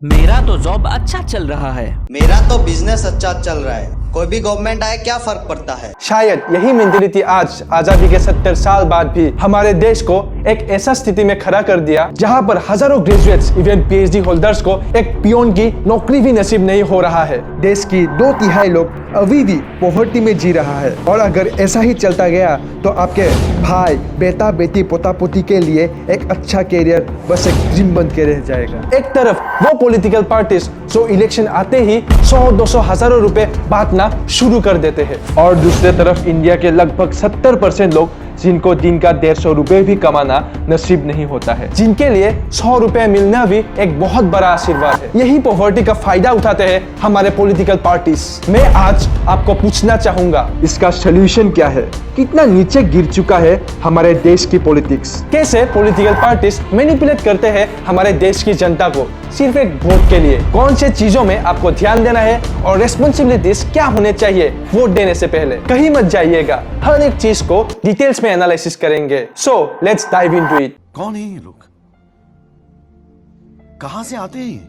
मेरा तो जॉब अच्छा चल रहा है। मेरा तो बिजनेस अच्छा चल रहा है। कोई भी गवर्नमेंट आए क्या फर्क पड़ता है। शायद यही मेंटेलिटी आज आजादी के 70 साल बाद भी हमारे देश को एक ऐसा स्थिति में खड़ा कर दिया जहां पर हजारों ग्रेजुएट्स इवन पीएचडी होल्डर्स को एक पियोन की नौकरी भी नसीब नहीं हो रहा है। देश की 2/3 लोग अभी भी पॉवर्टी में जी रहा है और अगर ऐसा ही चलता गया तो आपके भाई बेटा बेटी पोता पोती के लिए एक अच्छा कैरियर बस एक ड्रीम बन के रह जाएगा। एक तरफ वो पॉलिटिकल पार्टीज जो इलेक्शन आते ही 100-200 हजारों रुपए बांटना शुरू कर देते हैं और दूसरे तरफ इंडिया के लगभग 70% लोग जिनको दिन का 150 रुपए भी कमाना नसीब नहीं होता है, जिनके लिए 100 रुपए मिलना भी एक बहुत बड़ा आशीर्वाद है। यही पॉवर्टी का फायदा उठाते हैं हमारे पॉलिटिकल पार्टीज। मैं आज आपको पूछना चाहूंगा, इसका सोल्यूशन क्या है? कितना नीचे गिर चुका है हमारे देश की पॉलिटिक्स? कैसे पॉलिटिकल पार्टीज मैनिपुलेट करते हैं हमारे देश की जनता को सिर्फ एक वोट के लिए? कौन से चीजों में आपको ध्यान देना है और रेस्पॉन्सिबिलिटीज क्या होने चाहिए वोट देने से पहले? कहीं मत जाइएगा, हर एक चीज को डिटेल्स में एनालिसिस करेंगे। So let's dive into it. कौन है ये लोग? कहां से आते हैं ये?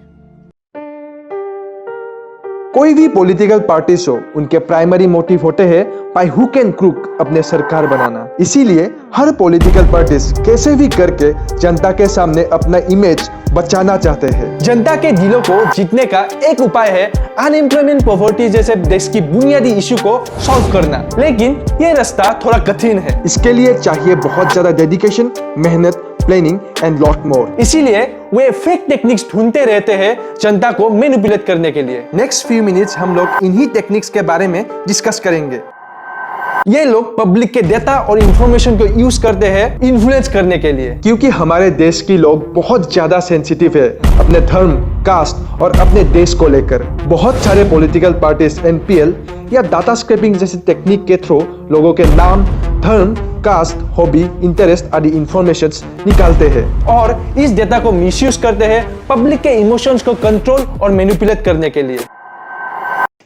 कोई भी पॉलिटिकल पार्टीज हो, उनके प्राइमरी मोटिव होते हैं बाय हुक एंड क्रूक अपने सरकार बनाना। इसीलिए हर पॉलिटिकल पार्टीज कैसे भी करके जनता के सामने अपना इमेज बचाना चाहते हैं। जनता के दिलों को जीतने का एक उपाय है अनएम्प्लॉयमेंट, पॉवर्टी जैसे देश की बुनियादी इशू को सॉल्व करना। लेकिन ये रास्ता थोड़ा कठिन है। इसके लिए चाहिए बहुत ज्यादा डेडिकेशन, मेहनत, प्लानिंग एंड लॉट मोर। इसीलिए वे फेक टेक्निक्स ढूंढते रहते हैं जनता को मैनिपुलेट करने के लिए। नेक्स्ट फ्यू मिनट्स हम लोग इन्हीं टेक्निक्स के बारे में डिस्कस करेंगे। ये लोग पब्लिक के डेटा और इंफॉर्मेशन को यूज करते हैं इन्फ्लुएंस करने के लिए, क्योंकि हमारे देश के लोग बहुत ज्यादा सेंसिटिव है अपने धर्म, कास्ट और अपने देश को लेकर। बहुत सारे पॉलिटिकल पार्टीज एनपीएल या डाटा स्क्रैपिंग जैसी टेक्निक के थ्रू लोगों के नाम, धर्म, कास्ट, हॉबी, इंटरेस्ट आदि इंफॉर्मेशंस निकालते हैं और इस डेटा को मिसयूज करते हैं पब्लिक के इमोशंस को कंट्रोल और मैनिपुलेट करने के लिए।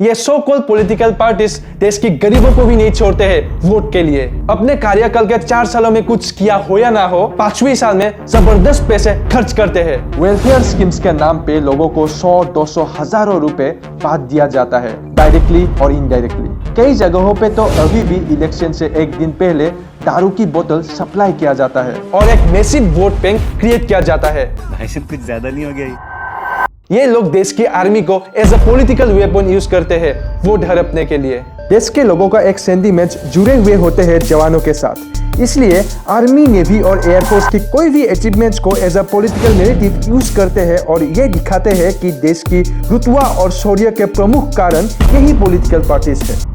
ये सो कॉल्ड पॉलिटिकल पार्टीज देश के गरीबों को भी नहीं छोड़ते हैं वोट के लिए। अपने कार्यकाल के 4 सालों में कुछ किया हो या ना हो, 5वें साल में जबरदस्त पैसे खर्च करते हैं। वेलफेयर स्कीम्स के नाम पे लोगों को 100-200 हजारों रुपए बांट दिया जाता है, डायरेक्टली और इनडायरेक्टली। कई जगहों पे तो अभी भी इलेक्शन से एक दिन पहले दारू की बोतल सप्लाई किया जाता है और एक मैसिव वोट बैंक क्रिएट किया जाता है। भाई साहब कुछ ज्यादा नहीं हो गया? ये लोग देश की आर्मी को as a political weapon use करते हैं वोट हड़पने के लिए। देश के लोगों का एक सेंटिमेंट जुड़े हुए होते हैं जवानों के साथ, इसलिए आर्मी, नेवी और एयरफोर्स की कोई भी अचीवमेंट्स को as a political narrative use करते हैं और ये दिखाते हैं कि देश की रुतबा और शौर्य के प्रमुख कारण यही पॉलिटिकल पार्टीज है।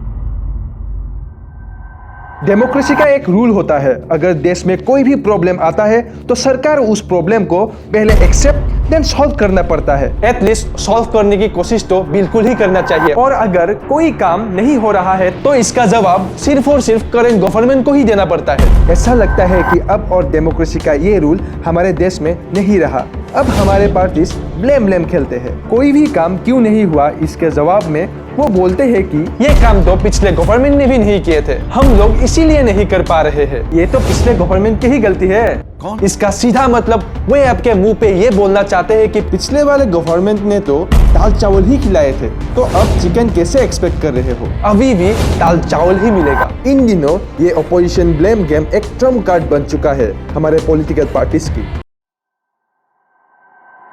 डेमोक्रेसी का एक रूल होता है, अगर देश में कोई भी प्रॉब्लम आता है तो सरकार उस प्रॉब्लम को पहले एक्सेप्ट देन सॉल्व करना पड़ता है। एटलीस्ट सॉल्व करने की कोशिश तो बिल्कुल ही करना चाहिए और अगर कोई काम नहीं हो रहा है तो इसका जवाब सिर्फ और सिर्फ करंट गवर्नमेंट को ही देना पड़ता है। ऐसा लगता है कि अब और डेमोक्रेसी का ये रूल हमारे देश में नहीं रहा। अब हमारे पार्टीज ब्लेम खेलते हैं। कोई भी काम क्यों नहीं हुआ, इसके जवाब में वो बोलते हैं कि ये काम तो पिछले गवर्नमेंट ने भी नहीं किए थे, हम लोग इसीलिए नहीं कर पा रहे हैं, ये तो पिछले गवर्नमेंट की ही गलती है। कौन? इसका सीधा मतलब वे आपके मुंह पे ये बोलना चाहते हैं कि पिछले वाले गवर्नमेंट ने तो दाल चावल ही खिलाए थे, तो अब चिकन कैसे एक्सपेक्ट कर रहे हो? अभी भी दाल चावल ही मिलेगा। इन दिनों ये ऑपोजिशन ब्लेम गेम एक ट्रम्प कार्ड बन चुका है हमारे पॉलिटिकल पार्टीज की।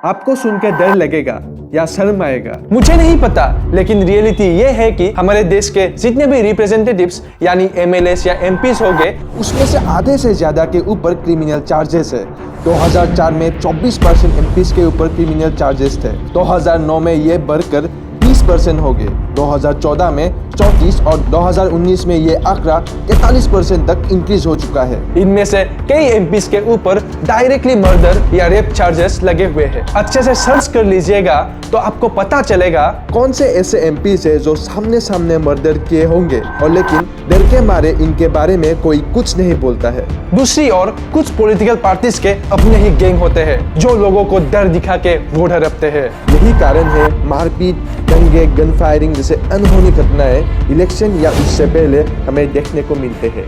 आपको सुन के डर लगेगा या शर्म आएगा, मुझे नहीं पता, लेकिन रियलिटी ये है कि हमारे देश के जितने भी रिप्रेजेंटेटिव्स यानी एमएलएस या एमपीस हो गए, उसमें से आधे से ज्यादा के ऊपर क्रिमिनल चार्जेस है। 2004 में 24% एमपीस के ऊपर क्रिमिनल चार्जेस थे, 2009 में ये बढ़कर 20% हो गए, 2014 में 34 और 2019 में ये आंकड़ा 43% तक इंक्रीज हो चुका है। इनमें से कई एमपीस के ऊपर डायरेक्टली मर्डर या रेप चार्जेस लगे हुए हैं। अच्छे से सर्च कर लीजिएगा तो आपको पता चलेगा कौन से ऐसे एमपीस है जो सामने मर्डर किए होंगे और लेकिन डर के मारे इनके बारे में कोई कुछ नहीं बोलता है। दूसरी ओर कुछ पॉलिटिकल पार्टीज के अपने ही गैंग होते हैं जो लोगों को डर दिखा के वोट हड़पते हैं। यही कारण है मारपीट, दंगे, गन फायरिंग जैसे अनहोनी घटनाएं इलेक्शन या उससे पहले हमें देखने को मिलते हैं।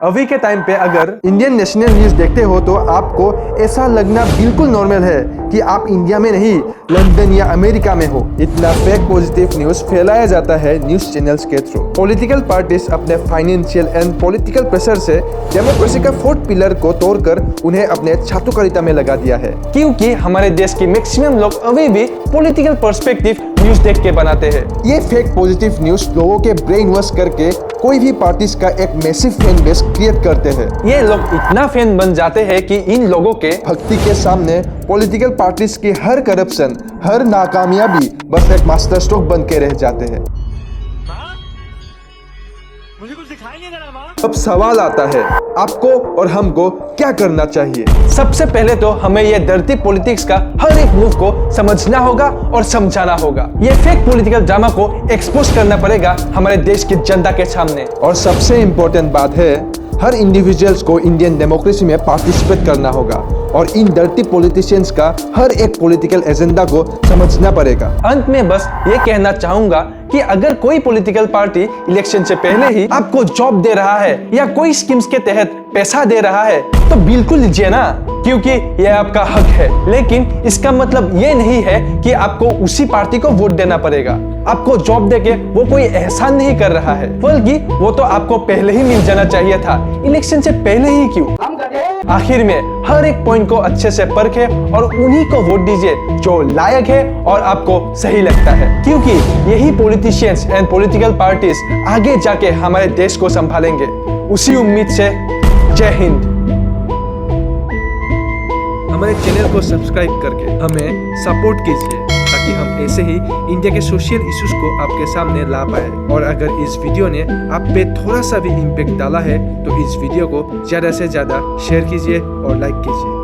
अभी के टाइम पे अगर इंडियन नेशनल न्यूज देखते हो तो आपको ऐसा लगना बिल्कुल नॉर्मल है कि आप इंडिया में नहीं लंदन या अमेरिका में हो। इतना फेक पॉजिटिव न्यूज फैलाया जाता है न्यूज चैनल्स के थ्रू। पॉलिटिकल पार्टीज अपने फाइनेंशियल एंड पॉलिटिकल प्रेशर से डेमोक्रेसी का फोर्थ पिलर को तोड़कर उन्हें अपने छातुकारिता में लगा दिया है, क्योंकि हमारे देश के मैक्सिमम लोग अभी भी पॉलिटिकल पर्सपेक्टिव न्यूज देख के बनाते हैं। ये फेक पॉजिटिव न्यूज लोगों के ब्रेन वॉश करके कोई भी पार्टीज का एक मैसिव फैन बेस क्रिएट करते हैं। ये लोग इतना फैन बन जाते हैं कि इन लोगों के भक्ति के सामने पॉलिटिकल पार्टीज की हर करप्शन, हर नाकामयाबी बस एक मास्टर स्ट्रोक बन के रह जाते हैं। मुझे कुछ दिखाई नहीं दे रहा माँ। अब सवाल आता है, आपको और हमको क्या करना चाहिए? सबसे पहले तो हमें ये डर्टी पॉलिटिक्स का हर एक मूव को समझना होगा और समझाना होगा। ये फेक पॉलिटिकल ड्रामा को एक्सपोज करना पड़ेगा हमारे देश की जनता के सामने। और सबसे इम्पोर्टेंट बात है, हर इंडिविजुअल्स को इंडियन डेमोक्रेसी में पार्टिसिपेट करना होगा और इन डर्टी पॉलिटिशियंस का हर एक पॉलिटिकल एजेंडा को समझना पड़ेगा। अंत में बस ये कहना चाहूंगा कि अगर कोई पॉलिटिकल पार्टी इलेक्शन से पहले ही आपको जॉब दे रहा है या कोई स्कीम्स के तहत पैसा दे रहा है तो बिल्कुल लीजिए ना, क्योंकि यह आपका हक है। लेकिन इसका मतलब ये नहीं है कि आपको उसी पार्टी को वोट देना पड़ेगा। आपको जॉब देके वो कोई एहसान नहीं कर रहा है, बल्कि वो तो आपको पहले ही मिल जाना चाहिए था, इलेक्शन से पहले ही क्यों। आखिर में हर एक पॉइंट को अच्छे से परखे और उन्हीं को वोट दीजिए जो लायक है और आपको सही लगता है, क्योंकि यही पॉलिटिशियंस एंड पॉलिटिकल पार्टीज आगे जाके हमारे देश को संभालेंगे। उसी उम्मीद से जय हिंद। हमारे चैनल को सब्सक्राइब करके हमें सपोर्ट कीजिए ताकि हम ऐसे ही इंडिया के सोशल इश्यूज को आपके सामने ला पाए। और अगर इस वीडियो ने आप पे थोड़ा सा भी इम्पैक्ट डाला है तो इस वीडियो को ज़्यादा से ज़्यादा शेयर कीजिए और लाइक कीजिए।